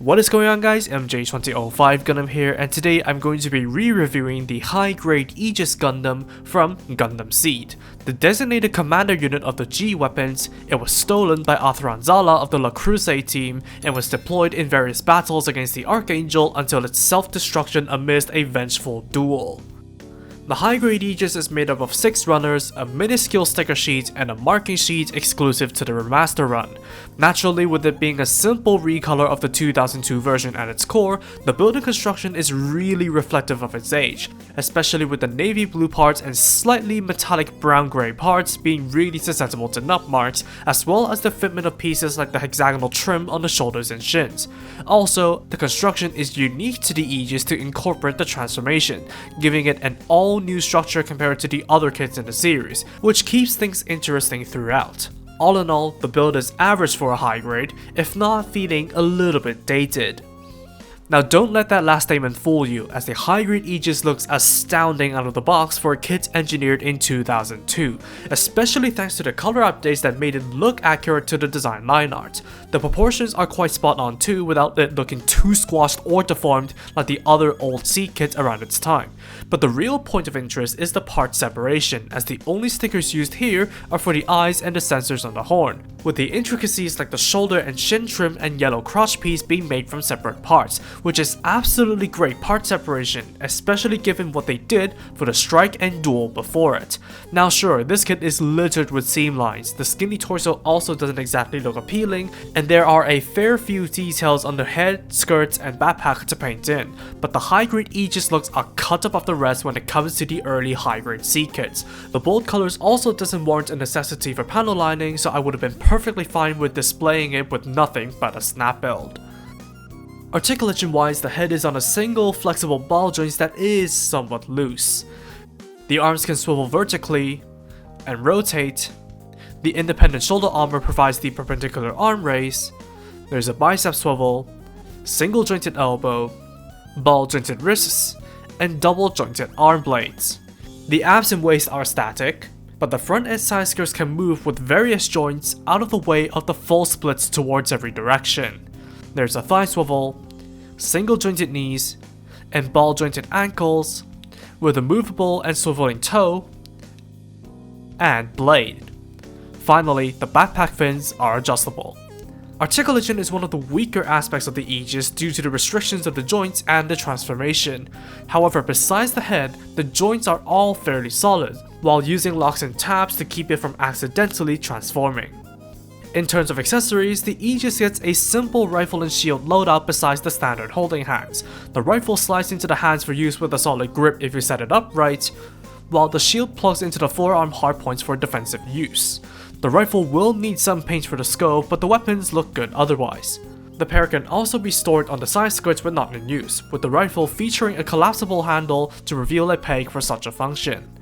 What is going on, guys? MJ2005 Gundam here, and today I'm going to be re-reviewing the high-grade Aegis Gundam from Gundam Seed. The designated commander unit of the G weapons, it was stolen by Zala of the La Crusade team and was deployed in various battles against the Archangel until its self-destruction amidst a vengeful duel. The high-grade Aegis is made up of 6 runners, a minuscule sticker sheet, and a marking sheet exclusive to the Remastered run. Naturally, with it being a simple recolor of the 2002 version at its core, the building construction is really reflective of its age, especially with the navy blue parts and slightly metallic brown-gray parts being really susceptible to nut marks, as well as the fitment of pieces like the hexagonal trim on the shoulders and shins. Also, the construction is unique to the Aegis to incorporate the transformation, giving it an all-new structure compared to the other kits in the series, which keeps things interesting throughout. All in all, the build is average for a high grade, if not feeling a little bit dated. Now don't let that last statement fool you, as the high-grade Aegis looks astounding out of the box for a kit engineered in 2002, especially thanks to the color updates that made it look accurate to the design line art. The proportions are quite spot on too, without it looking too squashed or deformed like the other old Seed kits around its time. But the real point of interest is the part separation, as the only stickers used here are for the eyes and the sensors on the horn, with the intricacies like the shoulder and shin trim and yellow crotch piece being made from separate parts, which is absolutely great part separation, especially given what they did for the strike and duel before it. Now sure, this kit is littered with seam lines, the skinny torso also doesn't exactly look appealing, and there are a fair few details on the head, skirts, and backpack to paint in, but the high-grade Aegis looks a cut up of the rest when it comes to the early high-grade Seed kits. The bold colors also doesn't warrant a necessity for panel lining, so I would have been perfectly fine with displaying it with nothing but a snap build. Articulation wise, the head is on a single flexible ball joint that is somewhat loose. The arms can swivel vertically and rotate. The independent shoulder armor provides the perpendicular arm raise. There's a bicep swivel, single jointed elbow, ball jointed wrists, and double jointed arm blades. The abs and waist are static, but the front and side skirts can move with various joints out of the way of the full splits towards every direction. There's a thigh swivel, single jointed knees, and ball jointed ankles, with a movable and swiveling toe, and blade. Finally, the backpack fins are adjustable. Articulation is one of the weaker aspects of the Aegis due to the restrictions of the joints and the transformation. However, besides the head, the joints are all fairly solid, while using locks and tabs to keep it from accidentally transforming. In terms of accessories, the Aegis gets a simple rifle and shield loadout besides the standard holding hands. The rifle slides into the hands for use with a solid grip if you set it up right, while the shield plugs into the forearm hardpoints for defensive use. The rifle will need some paint for the scope, but the weapons look good otherwise. The pair can also be stored on the side skirts when not in use, with the rifle featuring a collapsible handle to reveal a peg for such a function.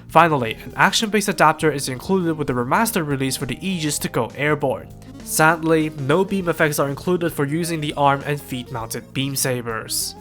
Finally, an action-based adapter is included with the Remastered release for the Aegis to go airborne. Sadly, no beam effects are included for using the arm and feet mounted beam sabers.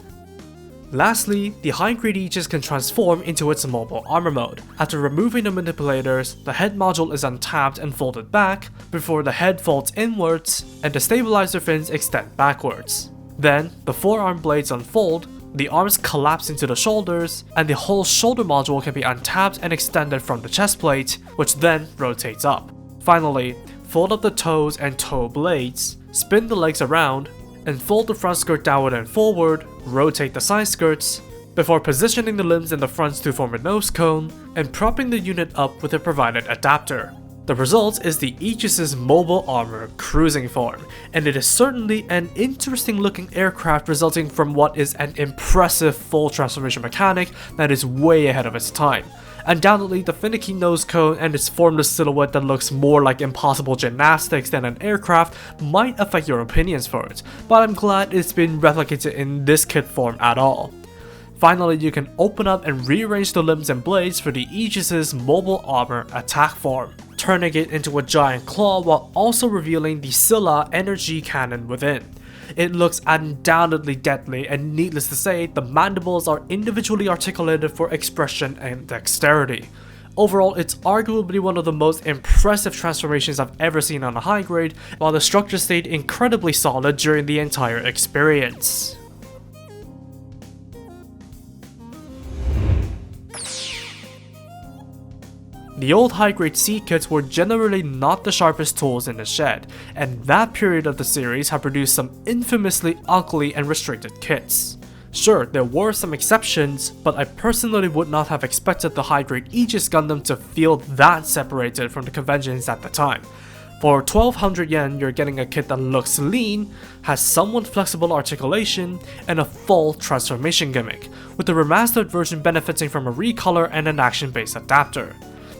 Lastly, the high-grade Aegis can transform into its mobile armor mode. After removing the manipulators, the head module is untapped and folded back, before the head folds inwards and the stabilizer fins extend backwards. Then, the forearm blades unfold, the arms collapse into the shoulders, and the whole shoulder module can be untapped and extended from the chest plate, which then rotates up. Finally, fold up the toes and toe blades, spin the legs around, and fold the front skirt downward and forward, rotate the side skirts, before positioning the limbs in the fronts to form a nose cone, and propping the unit up with a provided adapter. The result is the Aegis' mobile armor cruising form, and it is certainly an interesting looking aircraft resulting from what is an impressive full transformation mechanic that is way ahead of its time. Undoubtedly, the finicky nose cone and its formless silhouette that looks more like impossible gymnastics than an aircraft might affect your opinions for it, but I'm glad it's been replicated in this kit form at all. Finally, you can open up and rearrange the limbs and blades for the Aegis' mobile armor attack form, turning it into a giant claw while also revealing the Scylla energy cannon within. It looks undoubtedly deadly, and needless to say, the mandibles are individually articulated for expression and dexterity. Overall, it's arguably one of the most impressive transformations I've ever seen on a high grade, while the structure stayed incredibly solid during the entire experience. The old high-grade seed kits were generally not the sharpest tools in the shed, and that period of the series had produced some infamously ugly and restricted kits. Sure, there were some exceptions, but I personally would not have expected the high-grade Aegis Gundam to feel that separated from the conventions at the time. For 1200 yen, you're getting a kit that looks lean, has somewhat flexible articulation, and a full transformation gimmick, with the remastered version benefiting from a recolor and an action-based adapter.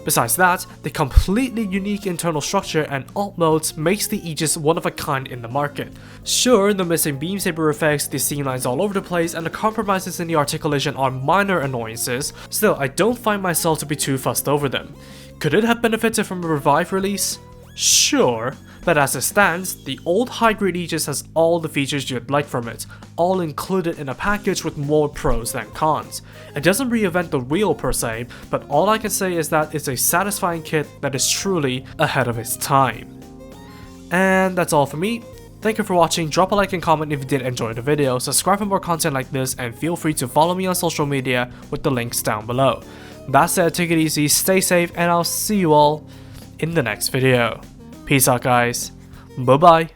Besides that, the completely unique internal structure and alt modes makes the Aegis one of a kind in the market. Sure, the missing beam saber effects, the seam lines all over the place, and the compromises in the articulation are minor annoyances, still I don't find myself to be too fussed over them. Could it have benefited from a revived release? Sure, but as it stands, the old high-grade Aegis has all the features you'd like from it, all included in a package with more pros than cons. It doesn't reinvent the wheel per se, but all I can say is that it's a satisfying kit that is truly ahead of its time. And that's all for me. Thank you for watching, drop a like and comment if you did enjoy the video, subscribe for more content like this, and feel free to follow me on social media with the links down below. That said, take it easy, stay safe, and I'll see you all in the next video. Peace out guys, bye bye.